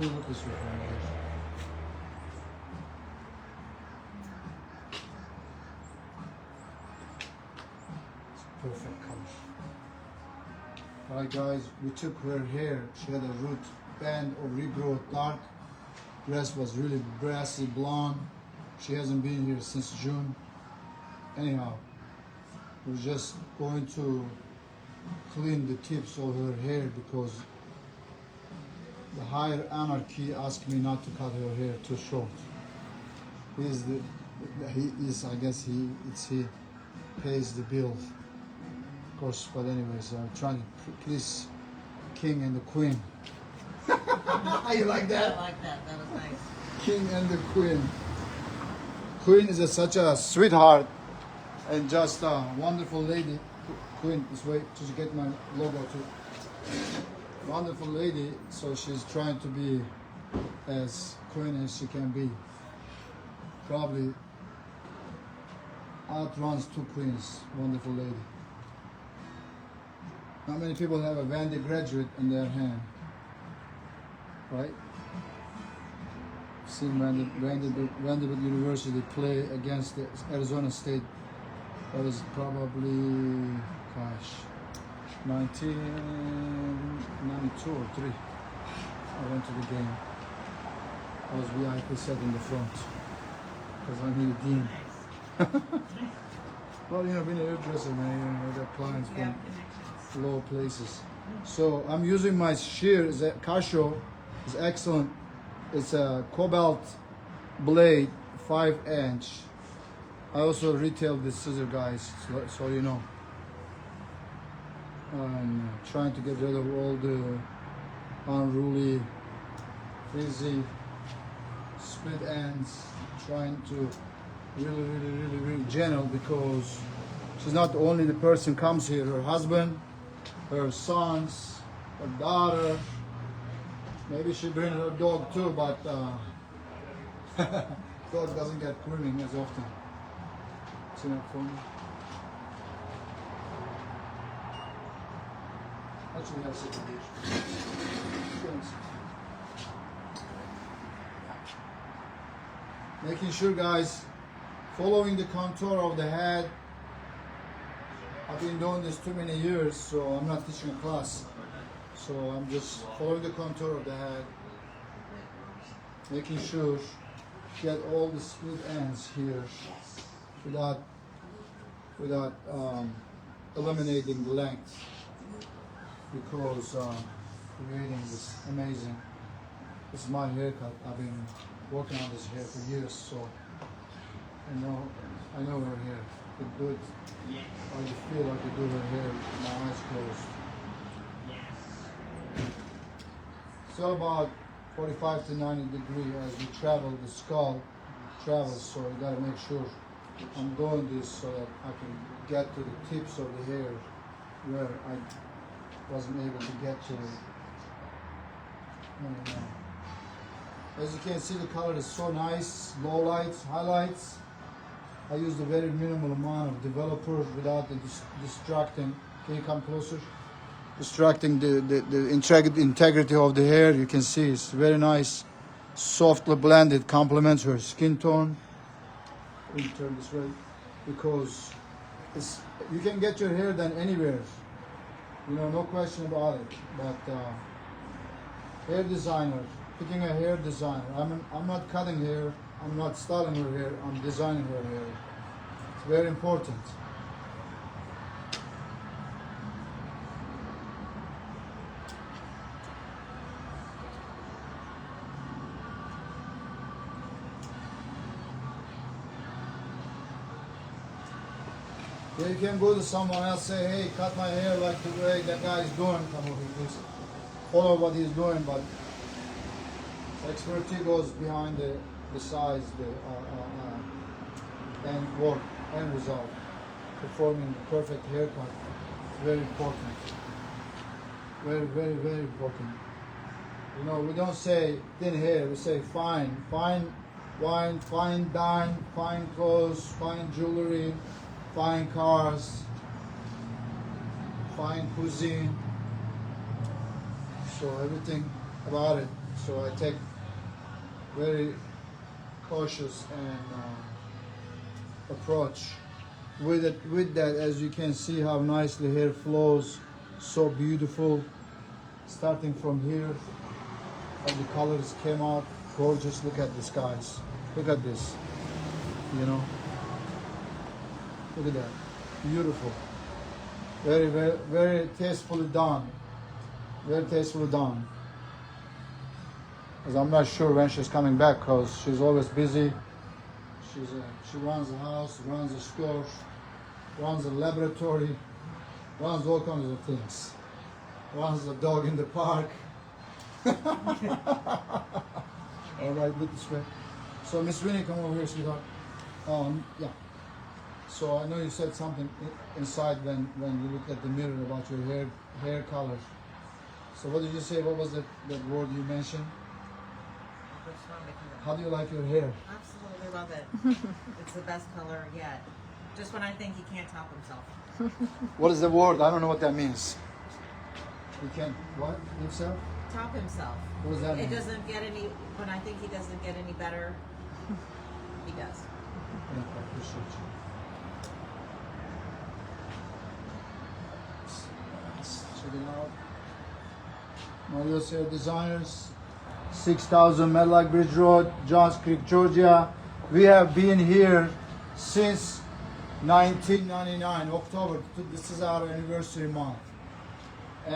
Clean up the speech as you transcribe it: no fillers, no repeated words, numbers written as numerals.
Can you look this way for me? It's perfect color. Alright guys, we took her hair. She had a root band or regrowth dark. Dress was really brassy blonde. She hasn't been here since June. Anyhow, we're just going to clean the tips of her hair because the higher anarchy asked me not to cut her hair too short. He I guess he pays the bill, of course. But anyways, I'm trying to please King and the Queen. You like that? I like that. That was nice. King and the Queen. Queen is such a sweetheart and just a wonderful lady. Queen is way to get my logo too. Wonderful lady, so she's trying to be as queen as she can be. Probably outruns two queens. Wonderful lady. Not many people have a Vandy graduate in their hand, right? Seen Vanderbilt University play against the Arizona State. That was probably, gosh, 1992 or 3. I went to the game. I was VIP set in the front because I'm the dean. Well, you know, being a hairdresser, man, I got clients from low places. So I'm using my shear. It's a Casio. It's excellent. It's a cobalt blade, 5-inch. I also retail this scissor, guys, so you know. I'm trying to get rid of all the unruly, frizzy split ends. Trying to really gentle because she's not the only the person comes here. Her husband, her sons, her daughter. Maybe she brings her dog too, but dog doesn't get grooming as often. See that for me? Actually, have such a dish. Making sure, guys, following the contour of the head. I've been doing this too many years, so I'm not teaching a class. So I'm just following the contour of the head, making sure get all the split ends here without eliminating the length, because creating this amazing. This is my haircut. I've been working on this hair for years, so I know her hair. You do it, or you feel like you do her hair with my eyes closed. So about 45 to 90 degrees as we travel, the skull travels, so you gotta make sure I'm doing this so that I can get to the tips of the hair where I wasn't able to get to it. As you can see, the color is so nice, low lights, highlights. I used a very minimal amount of developer without the distracting. Can you come closer? Distracting the integrity of the hair. You can see it's very nice, softly blended, complements her skin tone. Let me turn this way, because you can get your hair done anywhere, you know, no question about it. But hair designer, picking a hair designer. I'm not cutting hair, I'm not styling her hair, I'm designing her hair. It's very important. Yeah, you can go to someone else, say, hey, cut my hair like the way that guy is doing. Come over here, please. Follow what he's doing, but expertise goes behind the size, the end work, end result. Performing the perfect haircut. It's very important. Very, very, very important. You know, we don't say thin hair, we say fine. Fine wine, fine dine, fine clothes, fine jewelry, fine cars, fine cuisine. So everything about it. So So I take very cautious and approach with it. With that, as you can see how nicely hair flows, so beautiful. Starting from here, how the colors came out, gorgeous. Look at this, guys. Look at this. You know, look at that, beautiful. Very, very, very tastefully done. Very tastefully done. Because I'm not sure when she's coming back, because she's always busy. She runs a house, runs a store, runs a laboratory, runs all kinds of things. Runs a dog in the park. All right, look this way. So Miss Winnie, come over here, sweetheart. Yeah. So I know you said something inside when you looked at the mirror about your hair color. So what did you say? What was that word you mentioned? Which one? Because How do you like your hair? absolutely love it. It's the best color yet. Just when I think he can't top himself. What is the word? I don't know what that means. You can what himself? Top himself. What does that mean? It doesn't get any, when I think he doesn't get any better, he does. Yeah, I appreciate you. Check it out. Mario's Hair Designers, 6000 Medlock Bridge Road, Johns Creek, Georgia. We have been here since 1999, October. This is our anniversary month.